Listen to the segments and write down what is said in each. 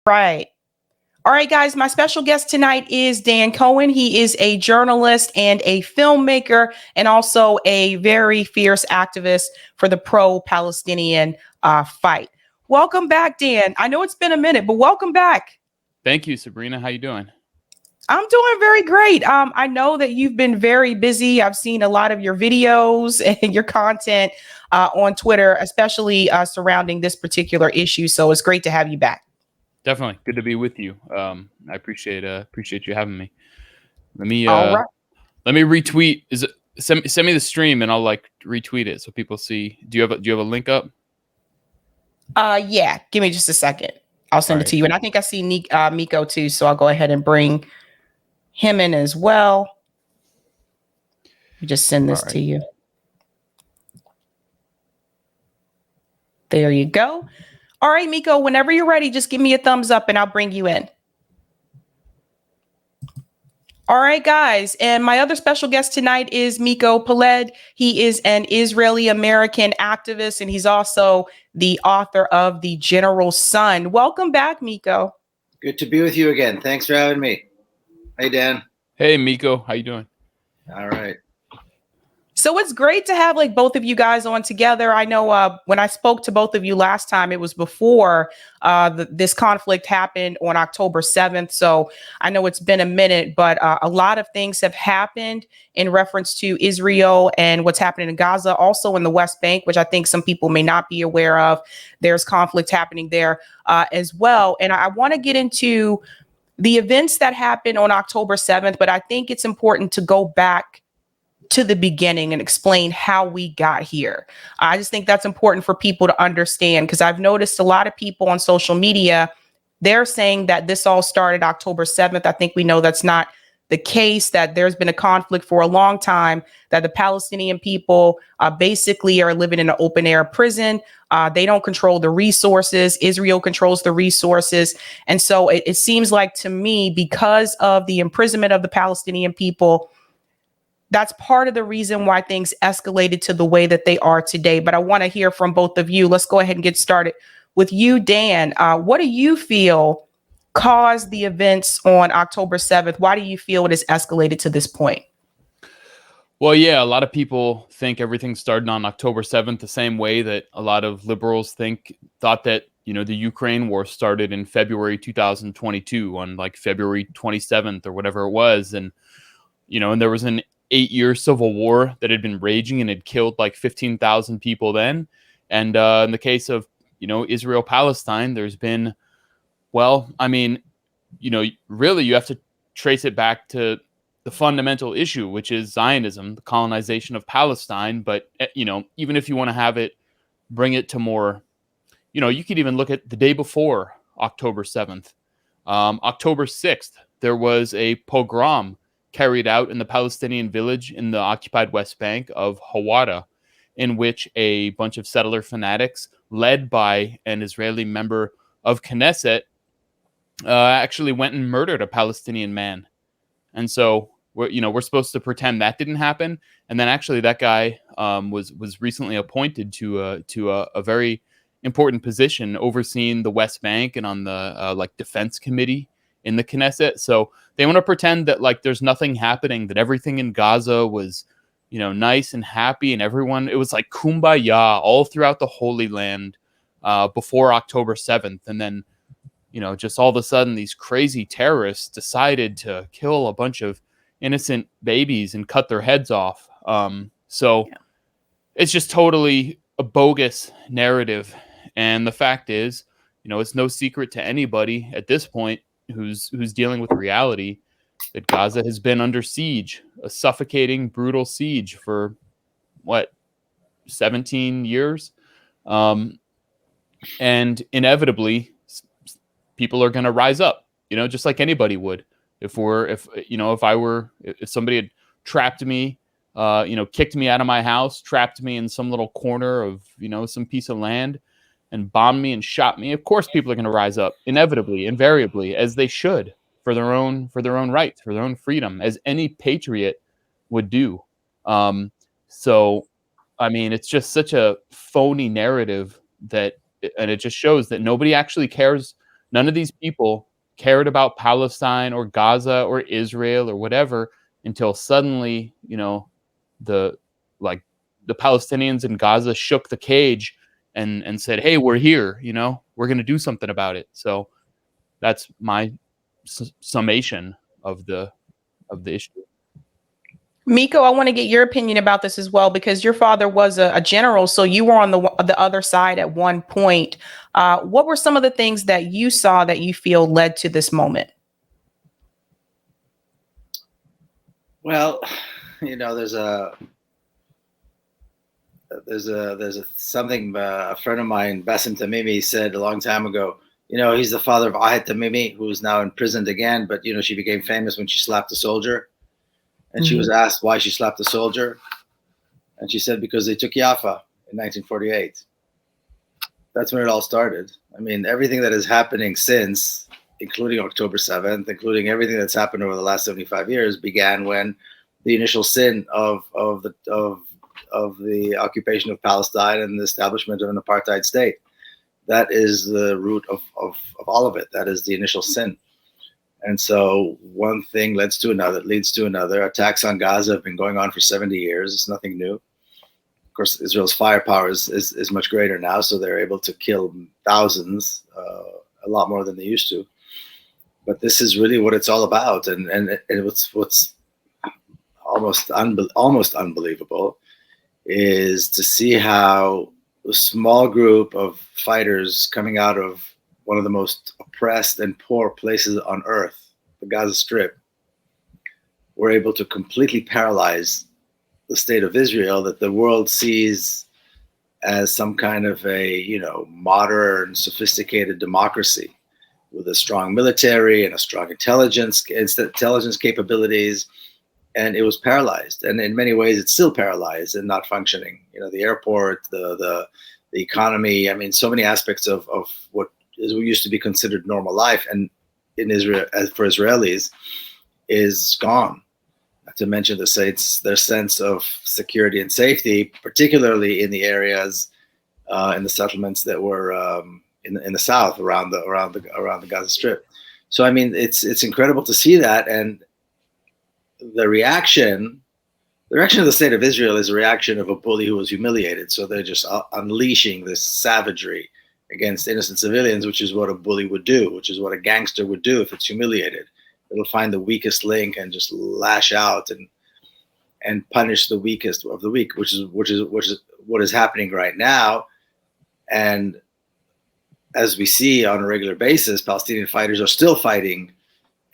Right. All right, guys, my special guest tonight is Dan Cohen. He is a journalist and a filmmaker and also a very fierce activist for the pro-Palestinian fight. Welcome back, Dan. I know it's been a minute, but welcome back. Thank you, Sabrina. How you doing? I'm doing very great. I know that you've been very busy. I've seen a lot of your videos and your content on Twitter, especially surrounding this particular issue. So it's great to have you back. Definitely good to be with you. I appreciate you having me. Let me retweet. Send me the stream and I'll like retweet it so people see. Do you have a link up? Yeah. Give me just a second. I'll send it to you. And I think I see Miko too, so I'll go ahead and bring him in as well. Just send this to you. There you go. All right, Miko, whenever you're ready, just give me a thumbs up and I'll bring you in. All right, guys. And my other special guest tonight is Miko Peled. He is an Israeli-American activist, and he's also the author of The General Son. Welcome back, Miko. Good to be with you again. Thanks for having me. Hey, Dan. Hey, Miko. How you doing? All right. So it's great to have like both of you guys on together. I know when I spoke to both of you last time, it was before this conflict happened on October 7th. So I know it's been a minute, but a lot of things have happened in reference to Israel and what's happening in Gaza, also in the West Bank, which I think some people may not be aware of. There's conflict happening there as well. And I want to get into the events that happened on October 7th, but I think it's important to go back to the beginning and explain how we got here. I just think that's important for people to understand, because I've noticed a lot of people on social media, they're saying that this all started October 7th. I think we know that's not the case, that there's been a conflict for a long time, that the Palestinian people basically are living in an open air prison. They don't control the resources. Israel controls the resources. And so it seems like to me, because of the imprisonment of the Palestinian people, that's part of the reason why things escalated to the way that they are today. But I want to hear from both of you. Let's go ahead and get started with you, Dan. What do you feel caused the events on October 7th? Why do you feel it has escalated to this point? Well, yeah, a lot of people think everything started on October 7th the same way that a lot of liberals thought that, the Ukraine war started in February 2022 on like February 27th or whatever it was. And, and there was an 8-year civil war that had been raging and had killed like 15,000 people then. And in the case of, Israel, Palestine, there's been, really you have to trace it back to the fundamental issue, which is Zionism, the colonization of Palestine. But, even if you want to have it, bring it to more, you could even look at the day before October 7th. October 6th, there was a pogrom carried out in the Palestinian village in the occupied West Bank of Hawara, in which a bunch of settler fanatics, led by an Israeli member of Knesset, actually went and murdered a Palestinian man. And so we're supposed to pretend that didn't happen. And then actually that guy was recently appointed to a very important position overseeing the West Bank and on the defense committee in the Knesset. So they want to pretend that like there's nothing happening, that everything in Gaza was, nice and happy, and it was like kumbaya all throughout the Holy Land before October 7th. And then, just all of a sudden these crazy terrorists decided to kill a bunch of innocent babies and cut their heads off. It's just totally a bogus narrative. And the fact is, it's no secret to anybody at this point who's dealing with reality that Gaza has been under siege, a suffocating, brutal siege for 17 years. And inevitably people are going to rise up, just like anybody would. If somebody had trapped me, kicked me out of my house, trapped me in some little corner of, some piece of land and bombed me and shot me, of course people are going to rise up, inevitably, invariably, as they should, for their own rights, for their own freedom, as any patriot would do. It's just such a phony narrative and it just shows that nobody actually cares. None of these people cared about Palestine or Gaza or Israel or whatever until suddenly, the the Palestinians in Gaza shook the cage and said, "Hey, we're here. We're going to do something about it." So that's my summation of the issue. Miko, I want to get your opinion about this as well, because your father was a general, so you were on the other side at one point. What were some of the things that you saw that you feel led to this moment? Well, there's something a friend of mine, Bassem Tamimi, said a long time ago. He's the father of Ahed Tamimi, who's now imprisoned again. But she became famous when she slapped a soldier, and she was asked why she slapped a soldier, and she said because they took Jaffa in 1948. That's when it all started. I mean, everything that is happening since, including October 7th, including everything that's happened over the last 75 years, began when the initial sin of the occupation of Palestine and the establishment of an apartheid state. That is the root of all of it. That is the initial sin. And so one thing leads to another. Attacks on Gaza have been going on for 70 years. It's nothing new. Of course, Israel's firepower is much greater now, so they're able to kill thousands, a lot more than they used to. But this is really what it's all about. And what's almost unbelievable is to see how a small group of fighters coming out of one of the most oppressed and poor places on earth, the Gaza Strip, were able to completely paralyze the state of Israel that the world sees as some kind of a, modern, sophisticated democracy with a strong military and a strong intelligence capabilities. And it was paralyzed. And in many ways, it's still paralyzed and not functioning. The airport, the economy, so many aspects of what used to be considered normal life and in Israel, as for Israelis, is gone. Not to mention their sense of security and safety, particularly in the areas, in the settlements that were in the south around the Gaza Strip. So it's incredible to see that. And the reaction of the state of Israel is a reaction of a bully who was humiliated. So they're just unleashing this savagery against innocent civilians, which is what a bully would do, which is what a gangster would do if it's humiliated. It'll find the weakest link and just lash out and punish the weakest of the weak, which is what is happening right now. And as we see on a regular basis, Palestinian fighters are still fighting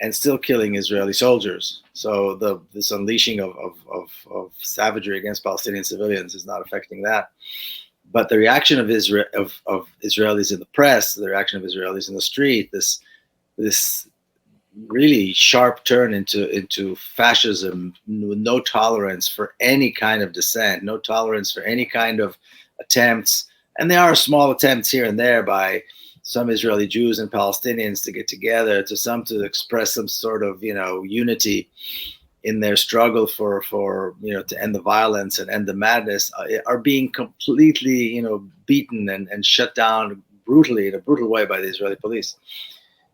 and still killing Israeli soldiers. So this unleashing of savagery against Palestinian civilians is not affecting that. But the reaction of Israelis in the press, the reaction of Israelis in the street, this really sharp turn into fascism, with no tolerance for any kind of dissent, no tolerance for any kind of attempts. And there are small attempts here and there by some Israeli Jews and Palestinians to get together, to express some sort of, unity in their struggle for to end the violence and end the madness, are being completely, beaten and shut down brutally, in a brutal way, by the Israeli police.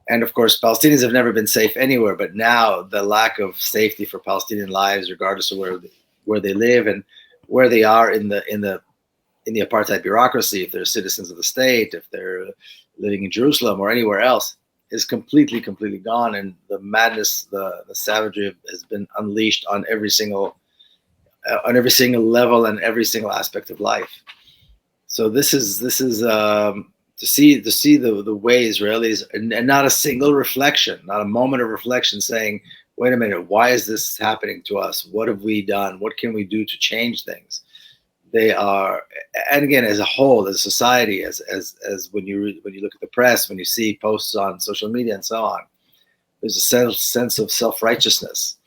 And of course, Palestinians have never been safe anywhere, but now the lack of safety for Palestinian lives, regardless of where they live and where they are in the apartheid bureaucracy, if they're citizens of the state, if they're living in Jerusalem or anywhere else, is completely gone. And the madness, the savagery has been unleashed on every single level and every single aspect of life. So this is to see the way Israelis, and not a single reflection, not a moment of reflection saying, wait a minute, why is this happening to us? What have we done? What can we do to change things? They are, and again, as a whole, as a society, as when you look at the press, when you see posts on social media and so on, there's a sense of self-righteousness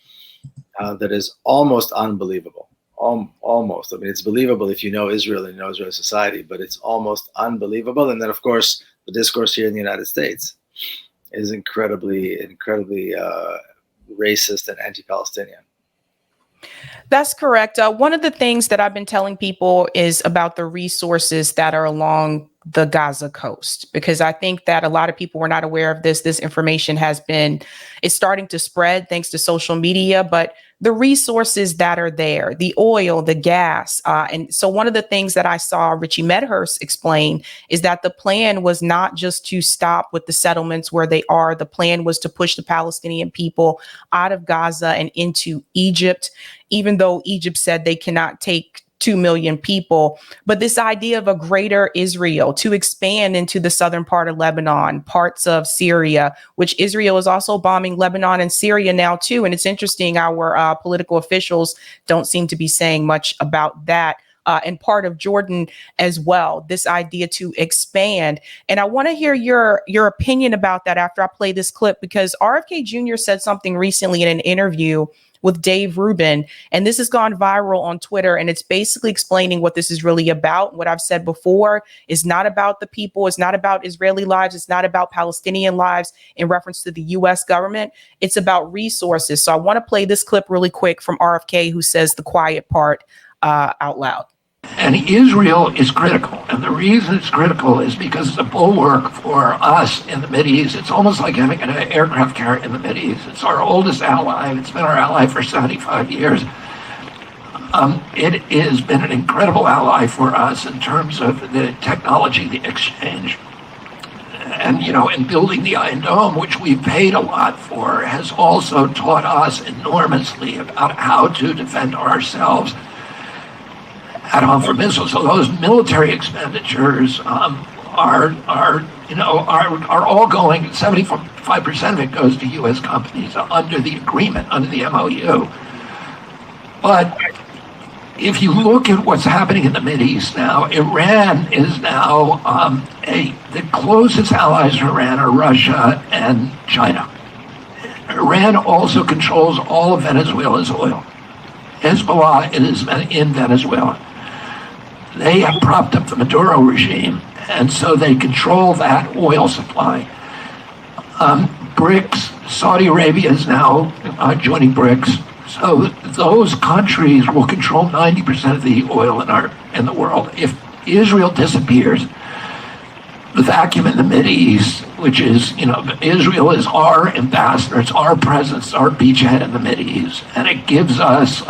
that is almost unbelievable. Almost. It's believable if you know Israel and you know Israeli society, but it's almost unbelievable. And then, of course, the discourse here in the United States is incredibly racist and anti-Palestinian. That's correct. One of the things that I've been telling people is about the resources that are along the Gaza coast? Because I think that a lot of people were not aware of this. This information is starting to spread thanks to social media, but the resources that are there, the oil, the gas. And so one of the things that I saw Richie Medhurst explain is that the plan was not just to stop with the settlements where they are. The plan was to push the Palestinian people out of Gaza and into Egypt, even though Egypt said they cannot take 2 million people. But this idea of a greater Israel to expand into the southern part of Lebanon, parts of Syria, which Israel is also bombing Lebanon and Syria now too. And it's interesting, our political officials don't seem to be saying much about that. And part of Jordan as well, this idea to expand. And I want to hear your opinion about that after I play this clip, because RFK Jr. said something recently in an interview with Dave Rubin, and this has gone viral on Twitter, and it's basically explaining what this is really about. What I've said before is not about the people, it's not about Israeli lives, it's not about Palestinian lives in reference to the US government, it's about resources. So I want to play this clip really quick from RFK, who says the quiet part out loud. And Israel is critical. And the reason it's critical is because it's a bulwark for us in the Mideast. It's almost like having an aircraft carrier in the Mideast. It's our oldest ally. It's been our ally for 75 years. It has been an incredible ally for us in terms of the technology, the exchange. And, in building the Iron Dome, which we paid a lot for, has also taught us enormously about how to defend ourselves at home for missiles. So those military expenditures are all going. 75% of it goes to U.S. companies under the agreement, under the MOU. But if you look at what's happening in the Mideast now, Iran is now the closest allies of Iran are Russia and China. Iran also controls all of Venezuela's oil. Hezbollah is in Venezuela. They have propped up the Maduro regime, and so they control that oil supply. BRICS, Saudi Arabia is now joining BRICS, so those countries will control 90% of the oil in the world. If Israel disappears, the vacuum in the Mideast, which is, Israel is our ambassador, it's our presence, our beachhead in the Mideast, and it gives us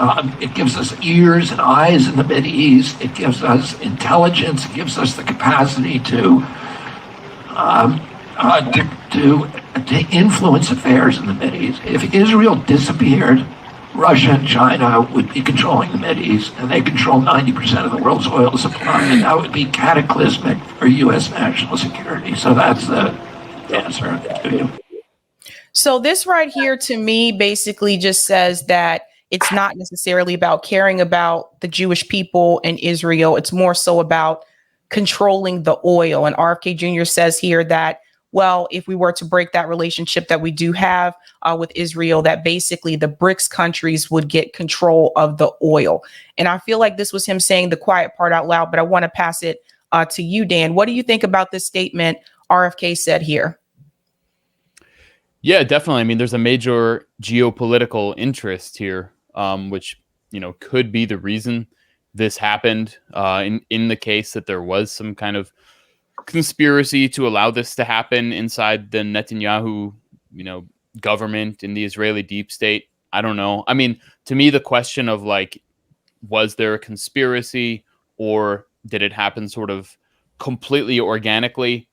ears and eyes in the Mideast. It gives us intelligence. It gives us the capacity to influence affairs in the Mideast. If Israel disappeared, Russia and China would be controlling the Mideast, and they control 90% of the world's oil supply, and that would be cataclysmic for U.S. national security. So that's the answer to you. So this right here, to me, basically just says that it's not necessarily about caring about the Jewish people in Israel. It's more so about controlling the oil. And RFK Jr. says here that, well, if we were to break that relationship that we do have with Israel, that basically the BRICS countries would get control of the oil. And I feel like this was him saying the quiet part out loud, but I want to pass it to you, Dan. What do you think about this statement RFK said here? Yeah, definitely. I mean, there's a major geopolitical interest here, which, could be the reason this happened in the case that there was some kind of conspiracy to allow this to happen inside the Netanyahu, government in the Israeli deep state. I don't know. I mean, to me, the question of was there a conspiracy or did it happen sort of completely organically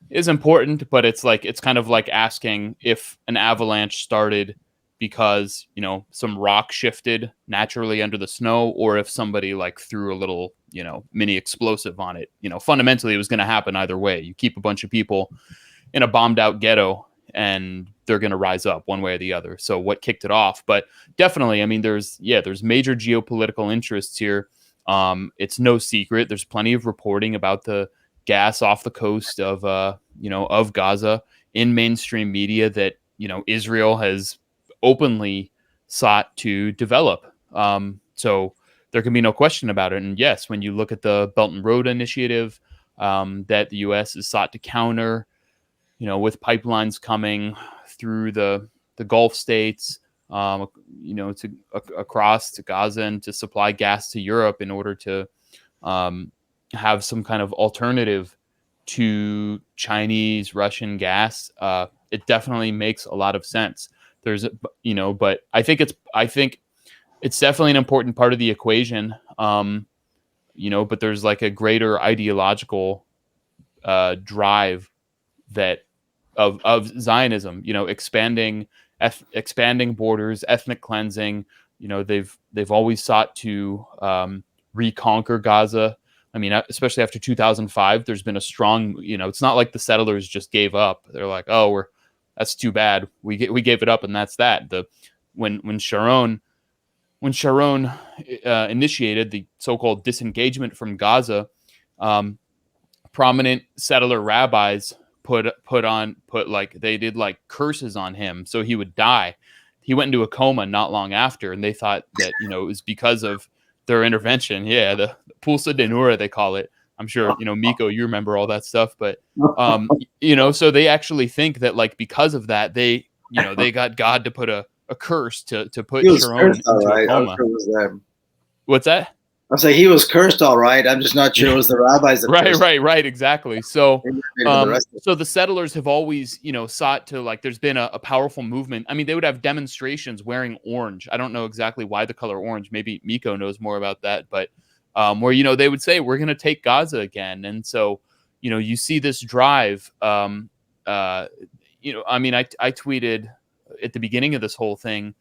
is important, but it's kind of like asking if an avalanche started because, some rock shifted naturally under the snow, or if somebody threw a little, mini explosive on it. Fundamentally it was going to happen either way. You keep a bunch of people in a bombed out ghetto and they're going to rise up one way or the other. So what kicked it off? But definitely, I mean, there's major geopolitical interests here. It's no secret. There's plenty of reporting about the gas off the coast of Gaza in mainstream media that, Israel has openly sought to develop. So there can be no question about it. And yes, when you look at the Belt and Road Initiative that the U.S. has sought to counter, with pipelines coming through the Gulf states, across to Gaza and to supply gas to Europe in order to have some kind of alternative to Chinese, Russian gas, it definitely makes a lot of sense. There's, but I think it's definitely an important part of the equation. But there's like a greater ideological drive that of Zionism, expanding borders, ethnic cleansing. They've always sought to reconquer Gaza. I mean, especially after 2005, there's been a strong, it's not like the settlers just gave up. They're like, oh, that's too bad. We gave it up, and that's that. When Sharon initiated the so-called disengagement from Gaza, prominent settler rabbis they did like curses on him so he would die. He went into a coma not long after, and they thought that it was because of their intervention. Yeah, the Pulsa de Nura, they call it. I'm sure Miko, you remember all that stuff, but so they actually think that like because of that they got God to put a curse to put Sharon into a coma. Sure it was them. What's that? I'm saying he was cursed, all right. I'm just not sure it was the rabbis that cursed. Right, exactly. So, so the settlers have always, sought to like. There's been a powerful movement. I mean, they would have demonstrations wearing orange. I don't know exactly why the color orange. Maybe Miko knows more about that. But where they would say we're going to take Gaza again, and so you see this drive. I mean, I tweeted at the beginning of this whole thing.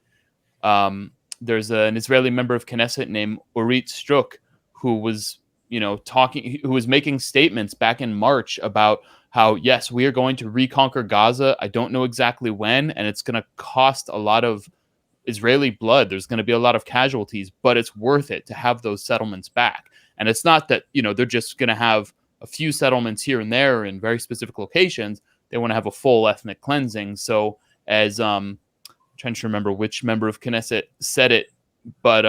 There's an Israeli member of Knesset named Orit Struk who was, who was making statements back in March about how, yes, we are going to reconquer Gaza. I don't know exactly when, and it's going to cost a lot of Israeli blood. There's going to be a lot of casualties, but it's worth it to have those settlements back. And it's not that, they're just going to have a few settlements here and there in very specific locations. They want to have a full ethnic cleansing. So as, trying to remember which member of Knesset said it, but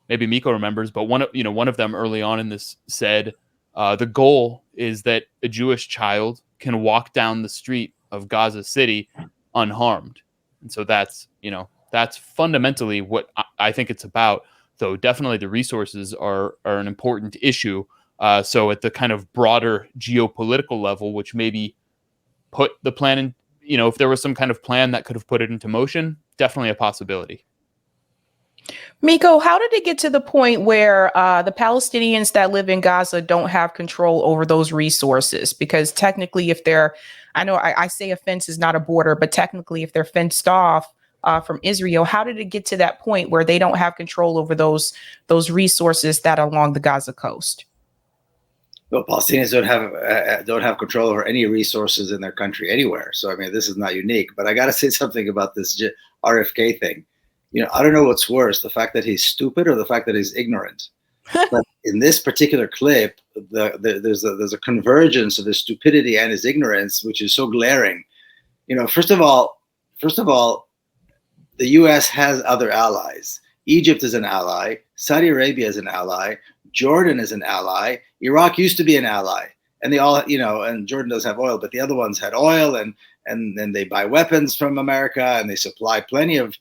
maybe Miko remembers. But one of them early on in this said, the goal is that a Jewish child can walk down the street of Gaza City unharmed. And so that's fundamentally what I think it's about. Though definitely the resources are an important issue. So at the kind of broader geopolitical level, which maybe put the plan in. If there was some kind of plan that could have put it into motion, definitely a possibility. Miko, how did it get to the point where the Palestinians that live in Gaza don't have control over those resources? Because technically, if they're, I say a fence is not a border, but technically if they're fenced off from Israel, how did it get to that point where they don't have control over those resources that are along the Gaza coast? Well, Palestinians don't have control over any resources in their country anywhere. So, I mean, this is not unique. But I got to say something about this RFK thing. I don't know what's worse, the fact that he's stupid or the fact that he's ignorant. But in this particular clip, there's a convergence of his stupidity and his ignorance, which is so glaring. First of all, the U.S. has other allies. Egypt is an ally. Saudi Arabia is an ally. Jordan is an ally. Iraq used to be an ally, and they all, and Jordan does have oil, but the other ones had oil, and they buy weapons from America, and they supply plenty of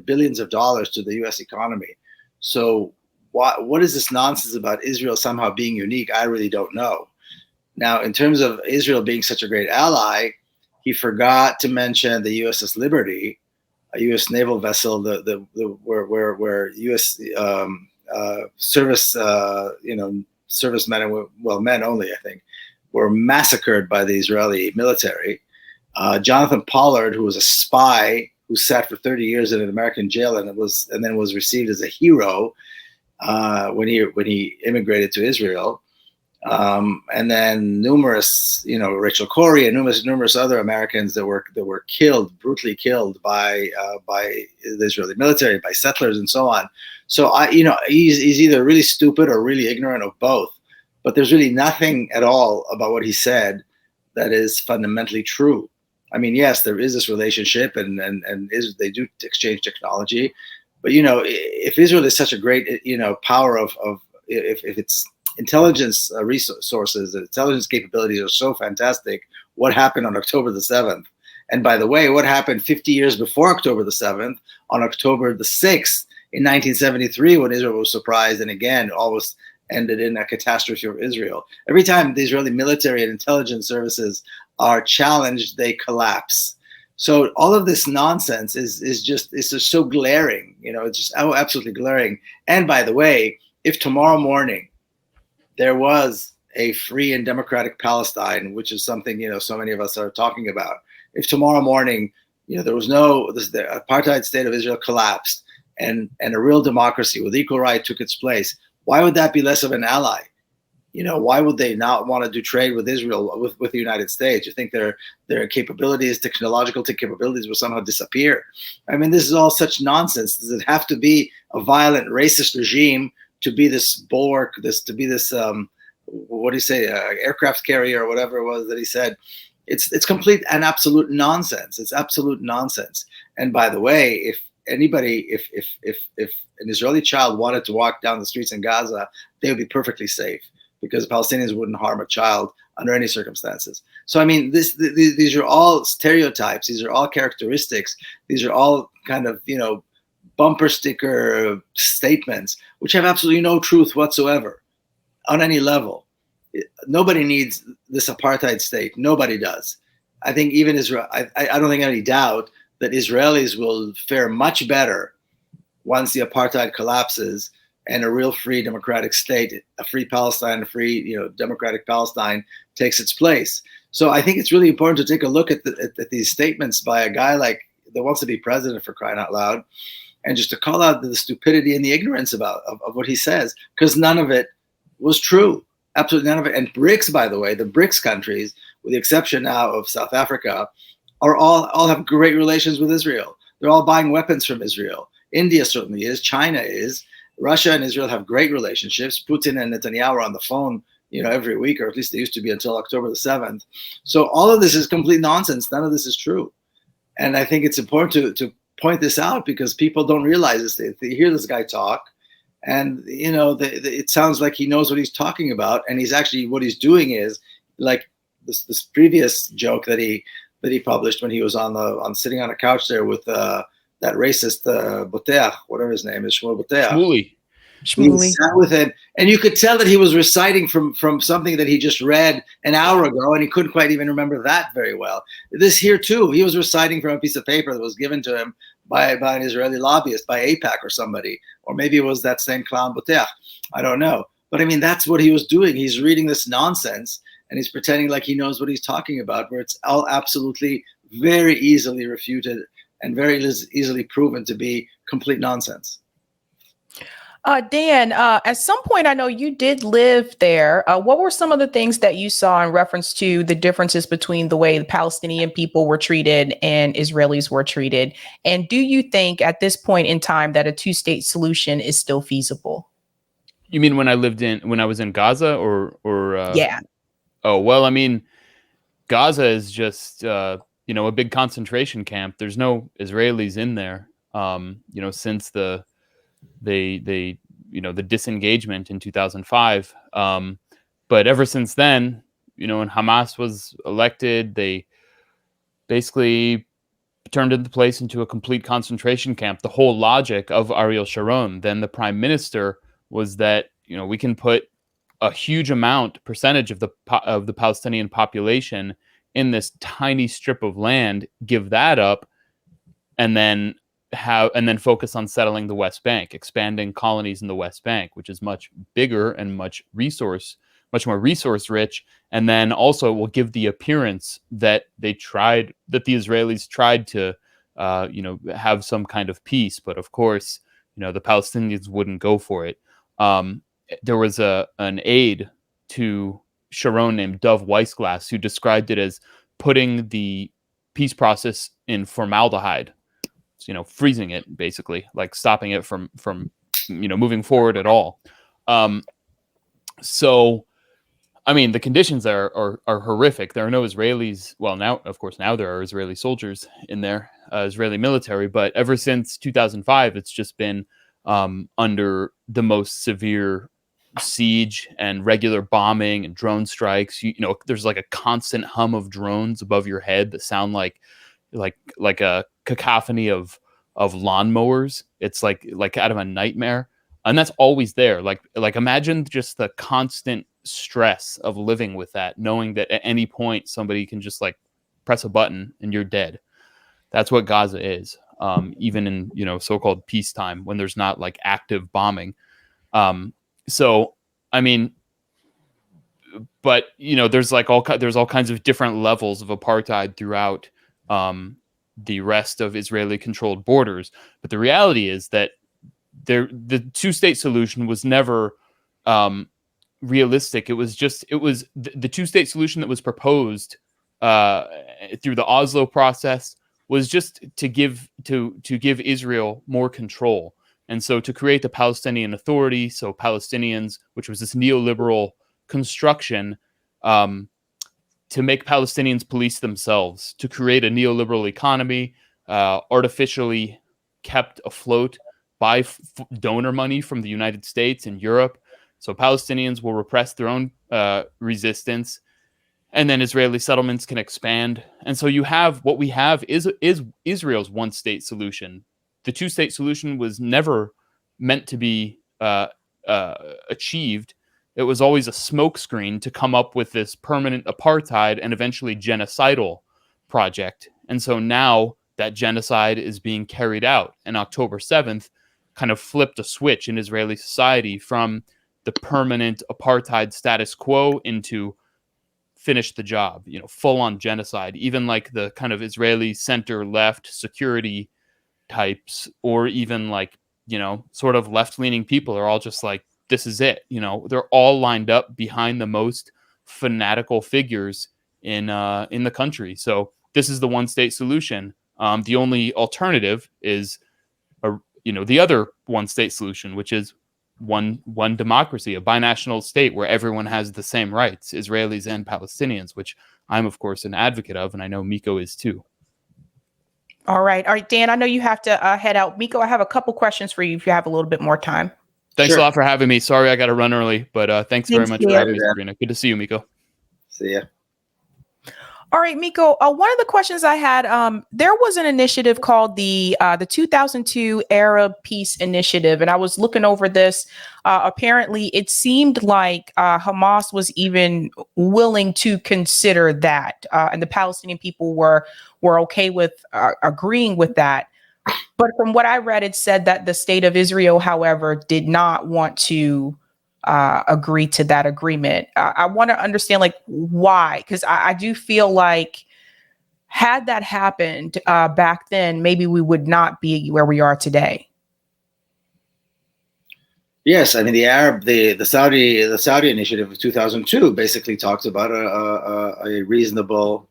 billions of dollars to the U.S. economy. So what is this nonsense about Israel somehow being unique? I really don't know. Now, in terms of Israel being such a great ally, he forgot to mention the USS Liberty, a U.S. naval vessel, where U.S. Servicemen and men only, I think, were massacred by the Israeli military. Jonathan Pollard, who was a spy who sat for 30 years in an American jail and then was received as a hero when he immigrated to Israel. And then numerous, Rachel Corrie and numerous other Americans that were brutally killed by the Israeli military, by settlers, and so on. So he's either really stupid or really ignorant of both. But there's really nothing at all about what he said that is fundamentally true. I mean, yes, there is this relationship, and they do exchange technology. But if Israel is such a great power if it's intelligence resources, the intelligence capabilities are so fantastic, what happened on October the 7th? And by the way, what happened 50 years before October the 7th, on October the 6th in 1973, when Israel was surprised and again almost ended in a catastrophe for Israel. Every time the Israeli military and intelligence services are challenged, they collapse. So all of this nonsense is just so glaring. It's just absolutely glaring. And by the way, if tomorrow morning there was a free and democratic Palestine, which is something so many of us are talking about, if tomorrow morning there was the apartheid state of Israel collapsed and a real democracy with equal right took its place, why would that be less of an ally? Why would they not want to do trade with Israel, with the United States? You think their capabilities, technological capabilities, will somehow disappear? I mean, this is all such nonsense. Does it have to be a violent, racist regime to be this bulwark, what do you say, aircraft carrier or whatever it was that he said? It's complete and absolute nonsense. It's absolute nonsense. And by the way, if an Israeli child wanted to walk down the streets in Gaza, they would be perfectly safe, because Palestinians wouldn't harm a child under any circumstances. So, I mean, these are all stereotypes. These are all characteristics. These are all kind of, bumper sticker statements, which have absolutely no truth whatsoever on any level. Nobody needs this apartheid state. Nobody does. I think even Israel, I don't think any doubt that Israelis will fare much better once the apartheid collapses and a real free democratic state, a free Palestine, a free democratic Palestine takes its place. So I think it's really important to take a look at these statements by a guy that wants to be president, for crying out loud, and just to call out the stupidity and the ignorance of what he says, because none of it was true. Absolutely none of it. And BRICS, by the way, the BRICS countries, with the exception now of South Africa, are all have great relations with Israel. They're all buying weapons from Israel. India certainly is. China is. Russia and Israel have great relationships. Putin and Netanyahu are on the phone, every week, or at least they used to be until October the 7th. So all of this is complete nonsense. None of this is true. And I think it's important to point this out, because people don't realize this. They hear this guy talk, and it sounds like he knows what he's talking about. And he's actually, what he's doing is like this previous joke that he published when he was sitting on a couch there with that racist Boteach, whatever his name is, Shmuel Boteach. Shmuley sat with him, and you could tell that he was reciting from something that he just read an hour ago, and he couldn't quite even remember that very well. This here too, he was reciting from a piece of paper that was given to him by an Israeli lobbyist, by AIPAC or somebody, or maybe it was that same clown Boteach. I don't know, but I mean, that's what he was doing. He's reading this nonsense, and he's pretending like he knows what he's talking about, where it's all absolutely very easily refuted and very easily proven to be complete nonsense. Dan, at some point, I know you did live there. What were some of the things that you saw in reference to the differences between the way the Palestinian people were treated and Israelis were treated? And do you think at this point in time that a two-state solution is still feasible? You mean when I was in Gaza or Yeah. Oh, well, I mean, Gaza is just, a big concentration camp. There's no Israelis in there, since the disengagement in 2005. But ever since then, when Hamas was elected, they basically turned the place into a complete concentration camp. The whole logic of Ariel Sharon, then the prime minister, was that, we can put a huge percentage of the Palestinian population in this tiny strip of land, give that up, and then focus on settling the West Bank, expanding colonies in the West Bank, which is much bigger and much more resource rich. And then also will give the appearance that the Israelis tried to, have some kind of peace. But of course, the Palestinians wouldn't go for it. There was an aide to Sharon named Dov Weissglass who described it as putting the peace process in formaldehyde, freezing it, basically, like stopping it from moving forward at all. So, I mean, the conditions are horrific. There are no Israelis. Well, now there are Israeli soldiers in there, Israeli military. But ever since 2005, it's just been under the most severe siege and regular bombing and drone strikes. There's like a constant hum of drones above your head that sound like a cacophony of lawnmowers. It's like out of a nightmare. And that's always there. Like imagine just the constant stress of living with that, knowing that at any point somebody can just like press a button and you're dead. That's what Gaza is. Even in, you know, so-called peacetime when there's not like active bombing. So, I mean, but you know, there's like there's all kinds of different levels of apartheid throughout the rest of Israeli-controlled borders. But the reality is that the two-state solution was never realistic. It was the two-state solution that was proposed through the Oslo process was just to give Israel more control. And so to create the Palestinian Authority, so Palestinians, which was this neoliberal construction, to make Palestinians police themselves, to create a neoliberal economy, artificially kept afloat by donor money from the United States and Europe. So Palestinians will repress their own resistance, and then Israeli settlements can expand. And so what we have is Israel's one-state solution. The two-state solution was never meant to be achieved. It was always a smokescreen to come up with this permanent apartheid and eventually genocidal project. And so now that genocide is being carried out. And October 7th kind of flipped a switch in Israeli society from the permanent apartheid status quo into finish the job, you know, full on genocide. Even like the kind of Israeli center left security types, or even like, you know, sort of left leaning people are all just like, this is it. You know, they're all lined up behind the most fanatical figures in the country. So this is the one state solution. The only alternative is the other one state solution, which is one democracy, a binational state where everyone has the same rights, Israelis and Palestinians, which I'm of course an advocate of, and I know Miko is too. All right, Dan, I know you have to head out. Miko, I have a couple questions for you if you have a little bit more time. Thanks a lot for having me. Sorry I got to run early, but thanks very much for having me, Sabrina. Good to see you, Miko. See ya. All right, Miko, one of the questions I had, there was an initiative called the 2002 Arab Peace Initiative, and I was looking over this. Apparently, it seemed like Hamas was even willing to consider that, and the Palestinian people were okay with agreeing with that. But from what I read, it said that the state of Israel, however, did not want to agree to that agreement. I want to understand, like, why? Because I do feel like had that happened back then, maybe we would not be where we are today. Yes, I mean the Saudi initiative of 2002 basically talks about a reasonable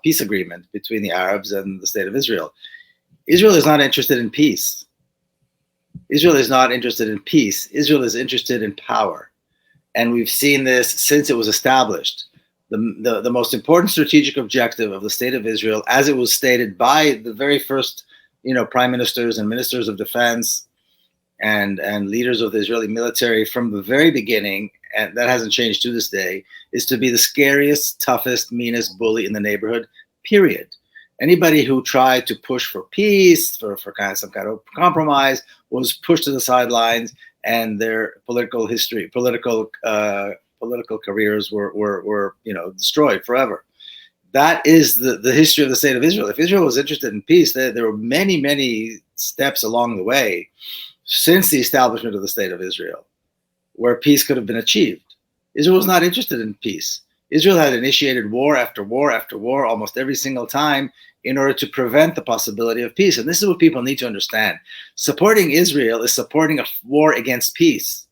peace agreement between the Arabs and the state of Israel. Israel is not interested in peace. Israel is not interested in peace. Israel is interested in power. And we've seen this since it was established. The most important strategic objective of the state of Israel, as it was stated by the very first, prime ministers and ministers of defense and leaders of the Israeli military from the very beginning, and that hasn't changed to this day, is to be the scariest, toughest, meanest bully in the neighborhood, period. Anybody who tried to push for peace, for some kind of compromise, was pushed to the sidelines, and their political careers were destroyed forever. That is the history of the state of Israel. If Israel was interested in peace, there were many steps along the way since the establishment of the state of Israel where peace could have been achieved. Israel was not interested in peace. Israel had initiated war after war after war almost every single time in order to prevent the possibility of peace. And this is what people need to understand. Supporting Israel is supporting a war against peace,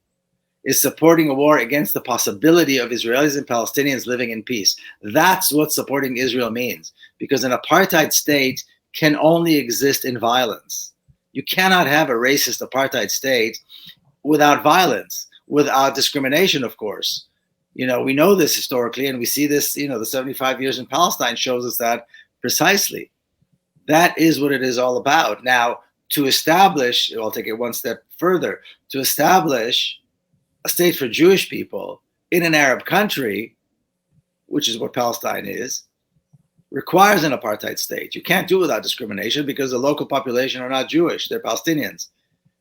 is supporting a war against the possibility of Israelis and Palestinians living in peace. That's what supporting Israel means, because an apartheid state can only exist in violence. You cannot have a racist apartheid state without violence, without discrimination, of course. We know this historically, and we see this, the 75 years in Palestine shows us that precisely. That is what it is all about. Now, to establish, I'll take it one step further, to establish a state for Jewish people in an Arab country, which is what Palestine is, requires an apartheid state. You can't do it without discrimination because the local population are not Jewish, they're Palestinians.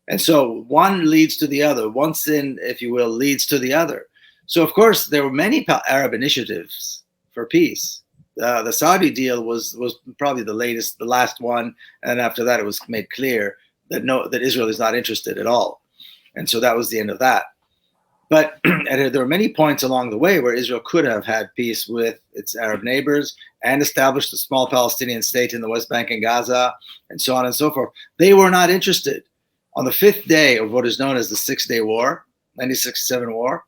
And so one leads to the other. One sin, if you will, leads to the other. So, of course, there were many Arab initiatives for peace. The Saudi deal was probably the last one. And after that, it was made clear that Israel is not interested at all. And so that was the end of that. But and there were many points along the way where Israel could have had peace with its Arab neighbors and established a small Palestinian state in the West Bank and Gaza, and so on and so forth. They were not interested. On the 5th day of what is known as the 6-Day War, 1967 war,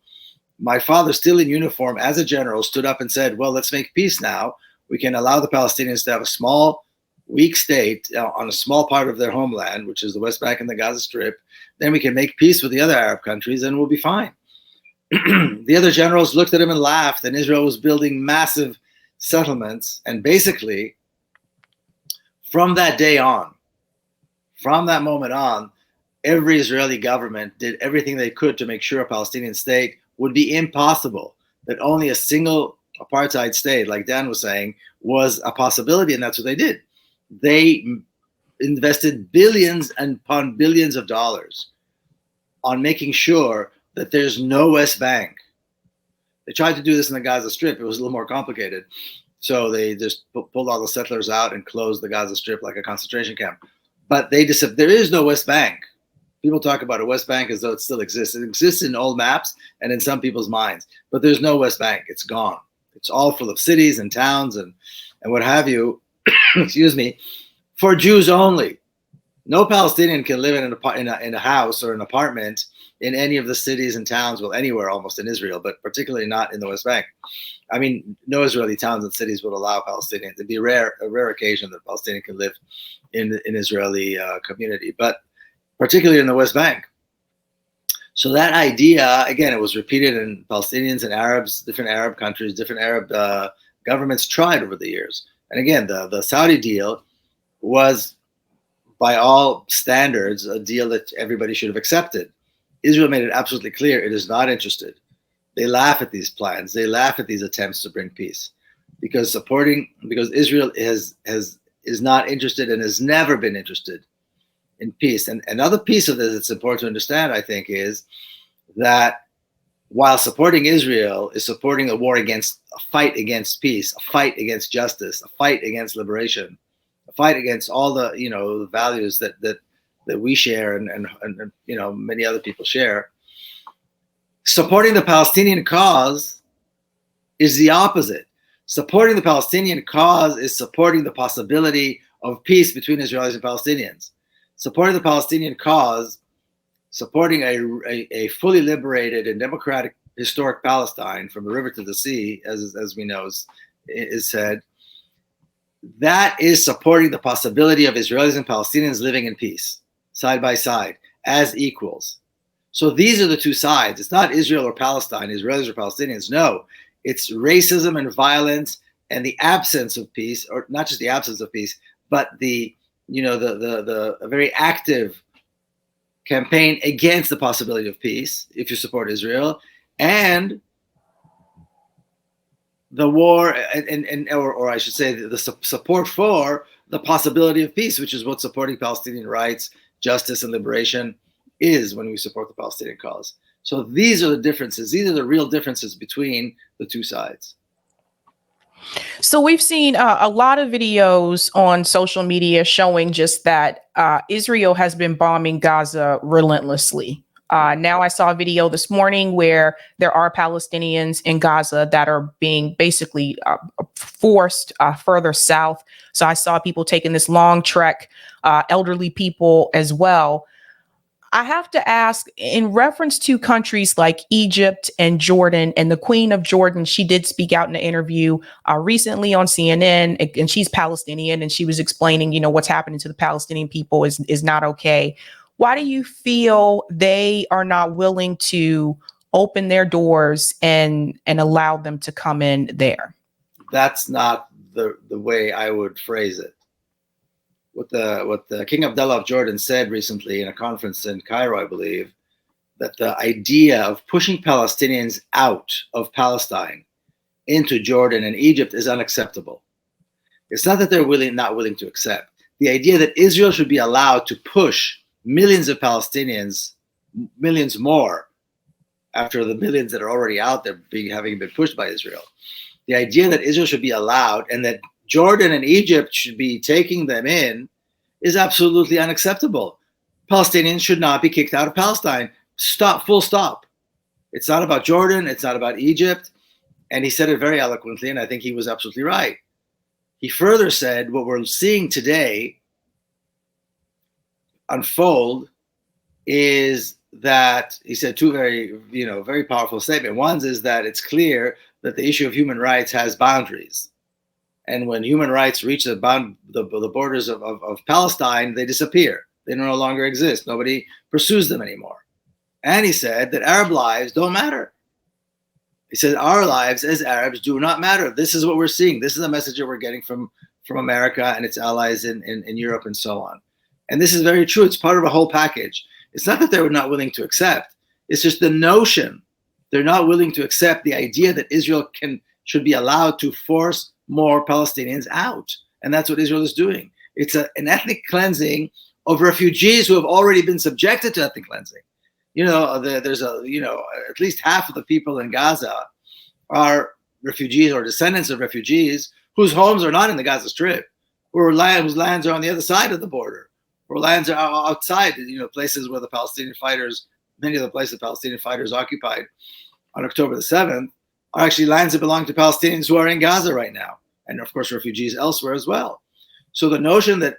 my father, still in uniform as a general, stood up and said, well, let's make peace now. We can allow the Palestinians to have a small, weak state on a small part of their homeland, which is the West Bank and the Gaza Strip. Then we can make peace with the other Arab countries and we'll be fine. The other generals looked at him and laughed, and Israel was building massive settlements. And basically, from that day on, from that moment on, every Israeli government did everything they could to make sure a Palestinian state would be impossible, that only a single apartheid state, like Dan was saying, was a possibility, and that's what they did. They invested billions upon billions of dollars on making sure that there's no West Bank. They tried to do this in the Gaza Strip. It was a little more complicated. So they just pulled all the settlers out and closed the Gaza Strip like a concentration camp. But they just said, there is no West Bank. People talk about a West Bank as though it still exists. It exists in old maps and in some people's minds. But there's no West Bank. It's gone. It's all full of cities and towns and what have you, excuse me, for Jews only. No Palestinian can live in a house or an apartment in any of the cities and towns, well, anywhere almost in Israel, but particularly not in the West Bank. I mean, no Israeli towns and cities would allow Palestinians. It'd be a rare occasion that Palestinian can live in an Israeli community, but particularly in the West Bank. So that idea, again, it was repeated in Palestinians and Arabs, different Arab countries, different Arab governments tried over the years. And again, the Saudi deal was, by all standards, a deal that everybody should have accepted. Israel made it absolutely clear it is not interested. They laugh at these plans. They laugh at these attempts to bring peace, because Israel is not interested and has never been interested in peace. And another piece of this that's important to understand, I think, is that while supporting Israel is supporting a fight against peace, a fight against justice, a fight against liberation, a fight against all the the values that we share and many other people share. Supporting the Palestinian cause is the opposite. Supporting the Palestinian cause is supporting the possibility of peace between Israelis and Palestinians. Supporting the Palestinian cause, supporting a fully liberated and democratic historic Palestine from the river to the sea, as we know is said, that is supporting the possibility of Israelis and Palestinians living in peace, side by side, as equals. So these are the two sides. It's not Israel or Palestine, Israelis or Palestinians. No, it's racism and violence and the absence of peace, or not just the absence of peace, but the very active campaign against the possibility of peace, if you support Israel, and the war, or I should say, the support for the possibility of peace, which is what supporting Palestinian rights, justice, and liberation is when we support the Palestinian cause. So these are the differences. These are the real differences between the two sides. So we've seen a lot of videos on social media showing just that Israel has been bombing Gaza relentlessly. Now I saw a video this morning where there are Palestinians in Gaza that are being basically forced further south. So I saw people taking this long trek, elderly people as well. I have to ask, in reference to countries like Egypt and Jordan, and the Queen of Jordan, she did speak out in an interview recently on CNN, and she's Palestinian, and she was explaining, what's happening to the Palestinian people is not okay. Why do you feel they are not willing to open their doors and allow them to come in there? That's not the way I would phrase it. What the King Abdullah of Jordan said recently in a conference in Cairo, I believe, that the idea of pushing Palestinians out of Palestine into Jordan and Egypt is unacceptable. It's not that they're not willing to accept. The idea that Israel should be allowed to push millions of Palestinians, millions more, after the millions that are already out there having been pushed by Israel. The idea that Israel should be allowed and that Jordan and Egypt should be taking them in is absolutely unacceptable. Palestinians should not be kicked out of Palestine. Stop, full stop. It's not about Jordan. It's not about Egypt. And he said it very eloquently, and I think he was absolutely right. He further said what we're seeing today unfold is that he said two very powerful statements. One is that it's clear that the issue of human rights has boundaries. And when human rights reach the borders of Palestine, they disappear. They no longer exist. Nobody pursues them anymore. And he said that Arab lives don't matter. He said our lives as Arabs do not matter. This is what we're seeing. This is the message that we're getting from America and its allies in Europe and so on. And this is very true. It's part of a whole package. It's not that they're not willing to accept. It's just the notion. They're not willing to accept the idea that Israel should be allowed to force more Palestinians out. And that's what Israel is doing. It's an ethnic cleansing of refugees who have already been subjected to ethnic cleansing. There's at least half of the people in Gaza are refugees or descendants of refugees whose homes are not in the Gaza Strip, whose lands are on the other side of the border, or lands are outside, places where the Palestinian fighters, many of the places the Palestinian fighters occupied on October the 7th, are actually lands that belong to Palestinians who are in Gaza right now, and of course refugees elsewhere as well. So the notion that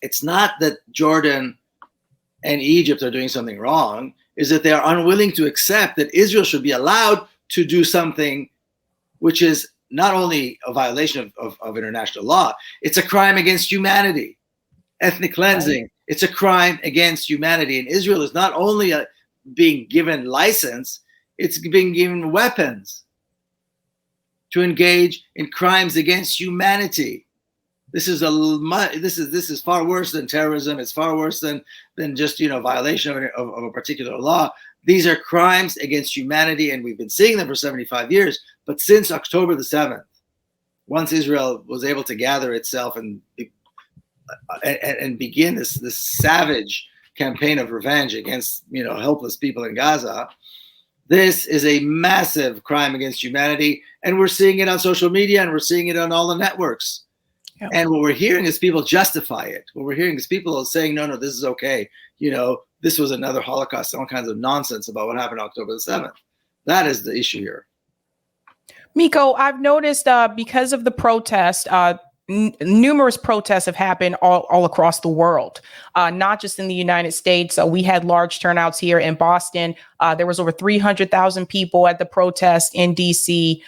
it's not that Jordan and Egypt are doing something wrong, is that they are unwilling to accept that Israel should be allowed to do something which is not only a violation of international law, it's a crime against humanity. Ethnic cleansing, right. It's a crime against humanity. And Israel is not only being given license, it's being given weapons to engage in crimes against humanity. This is far worse than terrorism. It's far worse than just violation of a particular law. These are crimes against humanity, and we've been seeing them for 75 years. But since October the 7th, once Israel was able to gather itself and begin this savage campaign of revenge against helpless people in Gaza, this is a massive crime against humanity, and we're seeing it on social media, and we're seeing it on all the networks. Yep. And what we're hearing is people justify it. What we're hearing is people saying, no, this is okay. This was another Holocaust, all kinds of nonsense about what happened on October the 7th. That is the issue here. Miko, I've noticed because of the protest, numerous protests have happened all across the world, not just in the United States. We had large turnouts here in Boston. There was over 300,000 people at the protest in DC,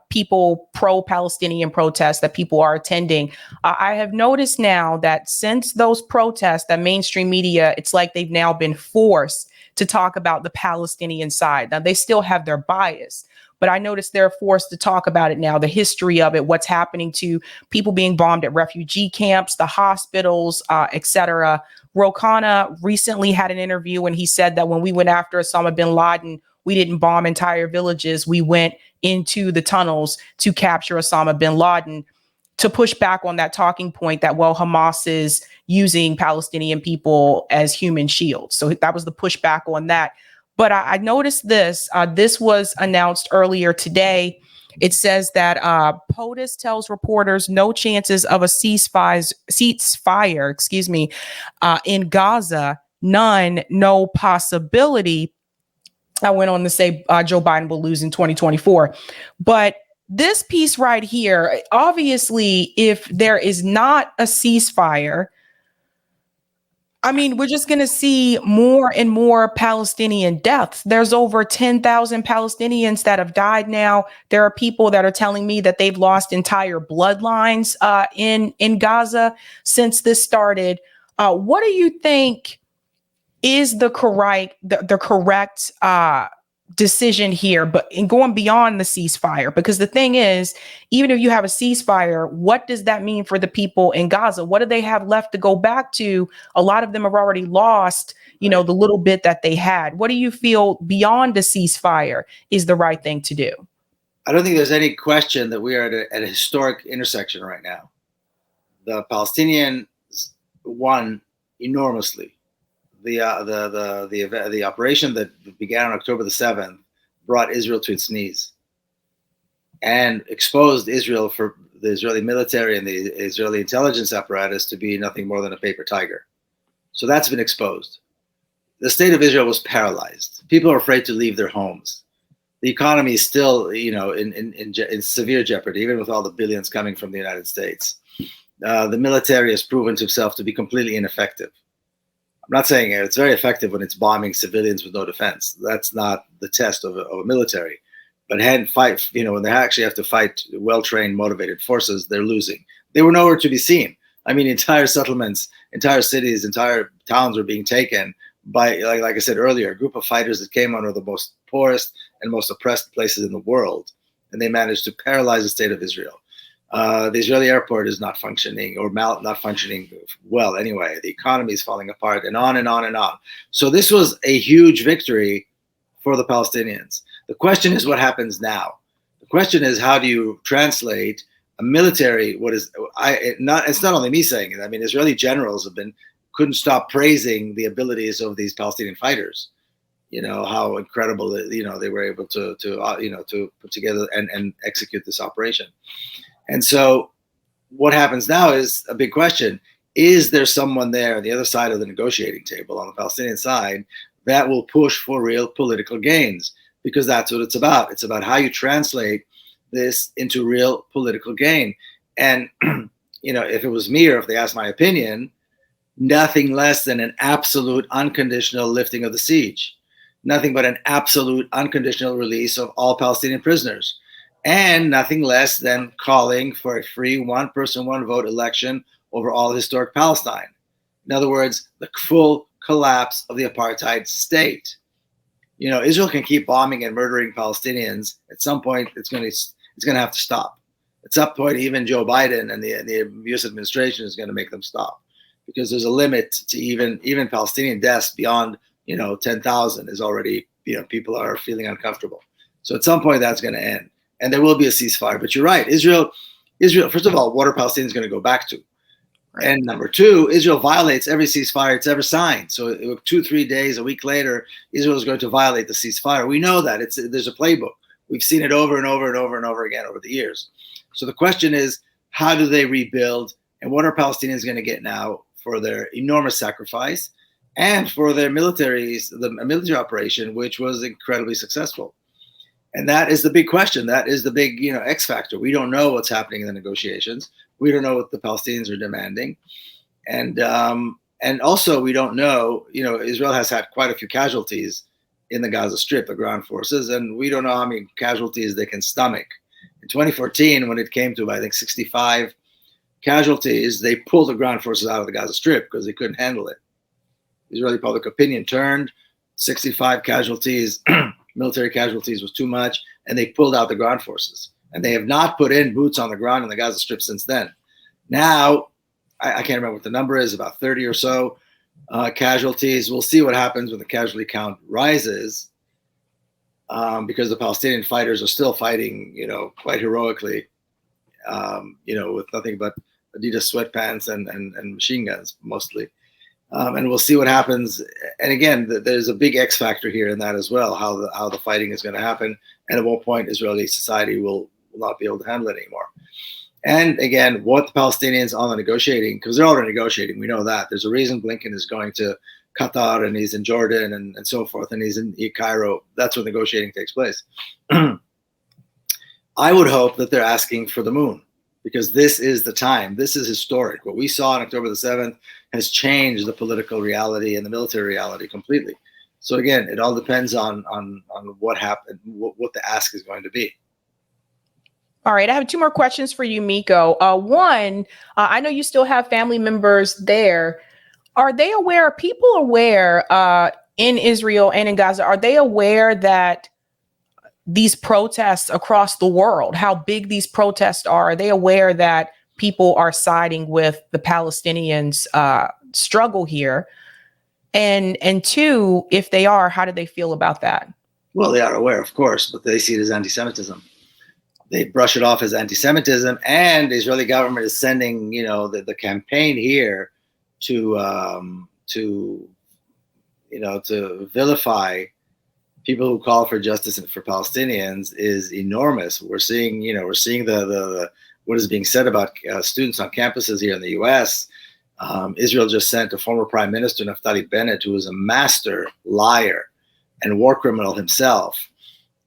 people pro-Palestinian protests that people are attending. I have noticed now that since those protests, that mainstream media, it's like they've now been forced to talk about the Palestinian side. Now, they still have their bias, but I noticed they're forced to talk about it now, the history of it, what's happening to people being bombed at refugee camps, the hospitals, etc. Ro Khanna recently had an interview and he said that when we went after Osama bin Laden, we didn't bomb entire villages. We went into the tunnels to capture Osama bin Laden, to push back on that talking point that, well, Hamas is using Palestinian people as human shields. So that was the pushback on that. But I noticed this. This was announced earlier today. It says that POTUS tells reporters no chances of a ceasefire, in Gaza. None, no possibility. I went on to say Joe Biden will lose in 2024. But this piece right here, obviously, if there is not a ceasefire, I mean, we're just going to see more and more Palestinian deaths. There's over 10,000 Palestinians that have died now. There are people that are telling me that they've lost entire bloodlines in Gaza since this started. What do you think is the correct decision here, but in going beyond the ceasefire? Because the thing is, even if you have a ceasefire, what does that mean for the people in Gaza? What do they have left to go back to? A lot of them have already lost, the little bit that they had. What do you feel beyond the ceasefire is the right thing to do? I don't think there's any question that we are at a historic intersection right now. The Palestinians won enormously. The operation that began on October the 7th brought Israel to its knees and exposed Israel for the Israeli military and the Israeli intelligence apparatus to be nothing more than a paper tiger. So that's been exposed. The state of Israel was paralyzed. People are afraid to leave their homes. The economy is still, in severe jeopardy, even with all the billions coming from the United States. The military has proven to itself to be completely ineffective. I'm not saying it's very effective when it's bombing civilians with no defense. That's not the test of a military. But when they actually have to fight well-trained, motivated forces, they're losing. They were nowhere to be seen. I mean, entire settlements, entire cities, entire towns were being taken by, like I said earlier, a group of fighters that came out of the most poorest and most oppressed places in the world, and they managed to paralyze the state of Israel. The Israeli airport is not functioning, or not functioning well anyway. The economy is falling apart, and on and on and on. So this was a huge victory for the Palestinians. The question is what happens now. The question is, how do you translate a military? It's not only me saying it. I mean, Israeli generals couldn't stop praising the abilities of these Palestinian fighters. How incredible they were able to put together and execute this operation. And so what happens now is a big question. Is there someone there on the other side of the negotiating table on the Palestinian side that will push for real political gains? Because that's what it's about. It's about how you translate this into real political gain. And, if it was me, or if they asked my opinion, nothing less than an absolute unconditional lifting of the siege. Nothing but an absolute unconditional release of all Palestinian prisoners. And nothing less than calling for a free one-person, one-vote election over all historic Palestine. In other words, the full collapse of the apartheid state. Israel can keep bombing and murdering Palestinians. At some point, it's going to have to stop. At some point, even Joe Biden and the U.S. administration is going to make them stop, because there's a limit to even Palestinian deaths beyond 10,000 is already, people are feeling uncomfortable. So at some point, that's going to end. And there will be a ceasefire. But you're right. Israel, first of all, what are Palestinians going to go back to? Right. And number two, Israel violates every ceasefire it's ever signed. So 2-3 days, a week later, Israel is going to violate the ceasefire. We know that. There's a playbook. We've seen it over and over and over and over again over the years. So the question is, how do they rebuild? And what are Palestinians going to get now for their enormous sacrifice and for their military operation, which was incredibly successful? And that is the big question. That is the big, X factor. We don't know what's happening in the negotiations. We don't know what the Palestinians are demanding. And also we don't know, Israel has had quite a few casualties in the Gaza Strip, the ground forces, and we don't know how many casualties they can stomach. In 2014, when it came to, I think, 65 casualties, they pulled the ground forces out of the Gaza Strip because they couldn't handle it. Israeli public opinion turned, 65 casualties, military casualties was too much, and they pulled out the ground forces. And they have not put in boots on the ground in the Gaza Strip since then. Now, I can't remember what the number is, about 30 or so casualties. We'll see what happens when the casualty count rises, because the Palestinian fighters are still fighting, quite heroically, with nothing but Adidas sweatpants and machine guns mostly. And we'll see what happens. And again, there's a big X factor here in that as well, how the fighting is going to happen. And at what point Israeli society will not be able to handle it anymore. And again, what the Palestinians on the negotiating, because they're already negotiating, we know that. There's a reason Blinken is going to Qatar and he's in Jordan and so forth, and he's in Cairo. That's where negotiating takes place. I would hope that they're asking for the moon, because this is the time. This is historic. What we saw on October the 7th has changed the political reality and the military reality completely. So again, it all depends on what happened, what the ask is going to be. All right, I have 2 more questions for you, Miko. One, I know you still have family members there. Are people aware in Israel and in Gaza, are they aware that these protests across the world, how big these protests are they aware that people are siding with the Palestinians' struggle here? And 2, if they are, how do they feel about that? Well, they are aware, of course, but they see it as anti-Semitism. They brush it off as anti-Semitism, and the Israeli government is sending, the campaign here to to vilify people who call for justice for Palestinians is enormous. We're seeing the what is being said about students on campuses here in the U.S. Israel just sent a former Prime Minister, Naftali Bennett, who is a master liar and war criminal himself.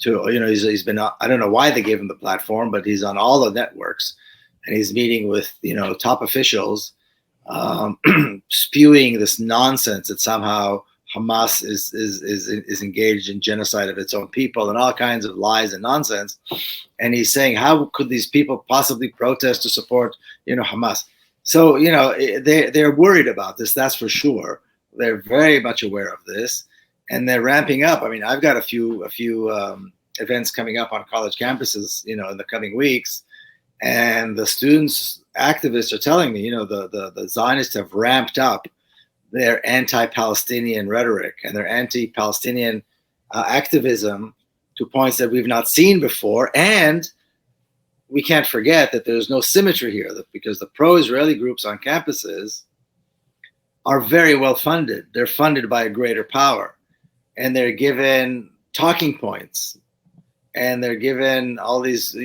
He's been, I don't know why they gave him the platform, but he's on all the networks, and he's meeting with top officials, spewing this nonsense that somehow Hamas is engaged in genocide of its own people and all kinds of lies and nonsense. And he's saying, how could these people possibly protest to support Hamas? So they're worried about this, that's for sure. They're very much aware of this, and they're ramping up. I mean, I've got a few events coming up on college campuses, in the coming weeks, and the students, activists are telling me, the Zionists have ramped up their anti-Palestinian rhetoric and their anti-Palestinian activism to points that we've not seen before. And we can't forget that there's no symmetry here, because the pro-Israeli groups on campuses are very well funded. They're funded by a greater power, and they're given talking points, and they're given all these,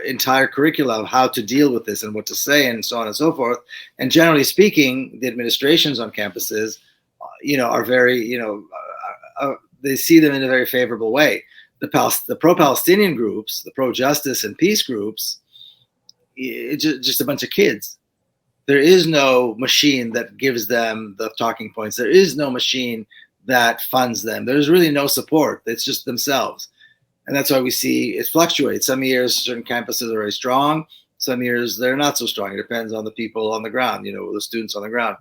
entire curricula of how to deal with this and what to say and so on and so forth. And generally speaking, the administrations on campuses, are very, they see them in a very favorable way. The pro-Palestinian groups, the pro-justice and peace groups, it's just a bunch of kids. There is no machine that gives them the talking points. There is no machine that funds them. There's really no support. It's just themselves. And that's why we see it fluctuate. Some years, certain campuses are very strong. Some years, they're not so strong. It depends on the people on the ground, the students on the ground.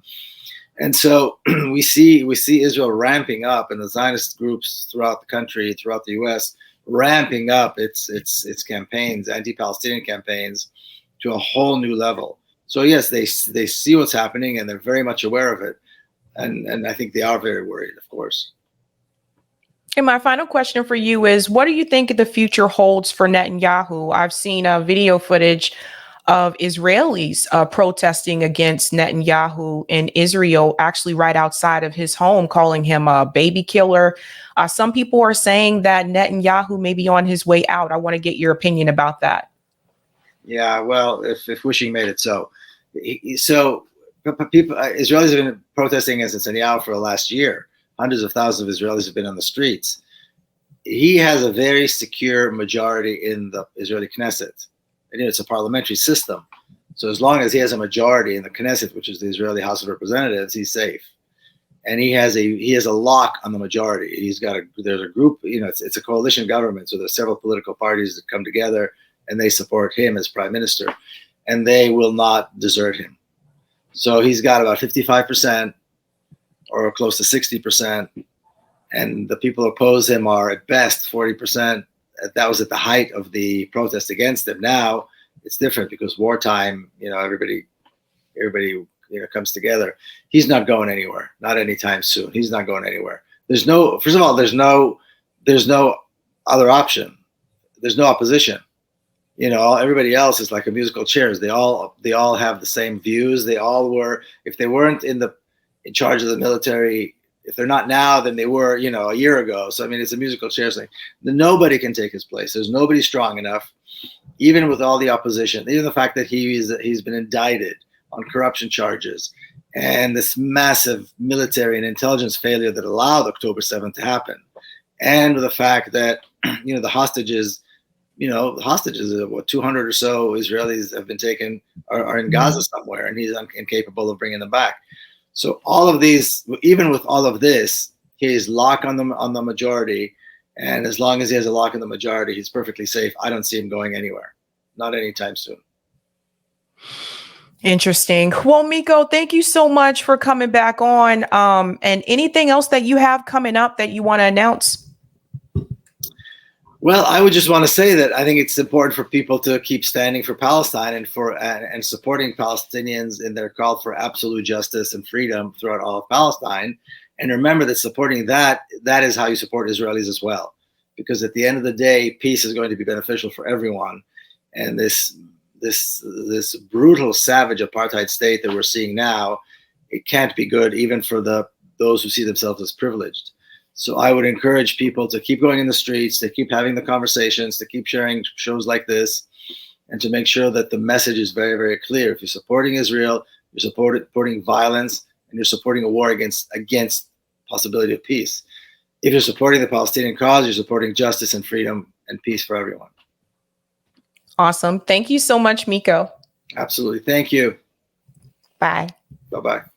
And so we see Israel ramping up, and the Zionist groups throughout the country, throughout the U.S., ramping up its campaigns, anti-Palestinian campaigns, to a whole new level. So yes, they see what's happening, and they're very much aware of it. And I think they are very worried, of course. And my final question for you is, what do you think the future holds for Netanyahu? I've seen video footage of Israelis protesting against Netanyahu in Israel, actually right outside of his home, calling him a baby killer. Some people are saying that Netanyahu may be on his way out. I want to get your opinion about that. Yeah, well, if wishing made it so. Israelis have been protesting against Netanyahu for the last year. Hundreds of thousands of Israelis have been on the streets. He has a very secure majority in the Israeli Knesset. And it's a parliamentary system. So as long as he has a majority in the Knesset, which is the Israeli House of Representatives, he's safe. And he has a lock on the majority. There's a group, it's a coalition government. So there's several political parties that come together, and they support him as prime minister, and they will not desert him. So he's got about 55%. Or close to 60%, and the people who oppose him are at best 40%. That was at the height of the protest against him. Now it's different, because wartime, everybody comes together. He's not going anywhere, not anytime soon. He's not going anywhere. First of all, there's no other option. There's no opposition. Everybody else is like a musical chairs. They all have the same views. They all were, if they weren't in charge of the military, if they're not now, then they were, a year ago. So, I mean, it's a musical chairs thing. Nobody can take his place. There's nobody strong enough, even with all the opposition, even the fact that he's been indicted on corruption charges, and this massive military and intelligence failure that allowed October 7th to happen. And with the fact that, the hostages, what 200 or so Israelis have been taken, are in Gaza somewhere, and he's incapable of bringing them back. So all of these, even with all of this, he is lock on the majority, and as long as he has a lock on the majority, he's perfectly safe. I don't see him going anywhere, not anytime soon. Interesting. Well, Miko, thank you so much for coming back on. And anything else that you have coming up that you want to announce? Well, I would just want to say that I think it's important for people to keep standing for Palestine and supporting Palestinians in their call for absolute justice and freedom throughout all of Palestine. And remember that supporting that is how you support Israelis as well. Because at the end of the day, peace is going to be beneficial for everyone. And this brutal, savage apartheid state that we're seeing now it can't be good, even for those who see themselves as privileged. So I would encourage people to keep going in the streets, to keep having the conversations, to keep sharing shows like this, and to make sure that the message is very, very clear. If you're supporting Israel, you're supporting violence, and you're supporting a war against possibility of peace. If you're supporting the Palestinian cause, you're supporting justice and freedom and peace for everyone. Awesome. Thank you so much, Miko. Absolutely. Thank you. Bye. Bye-bye.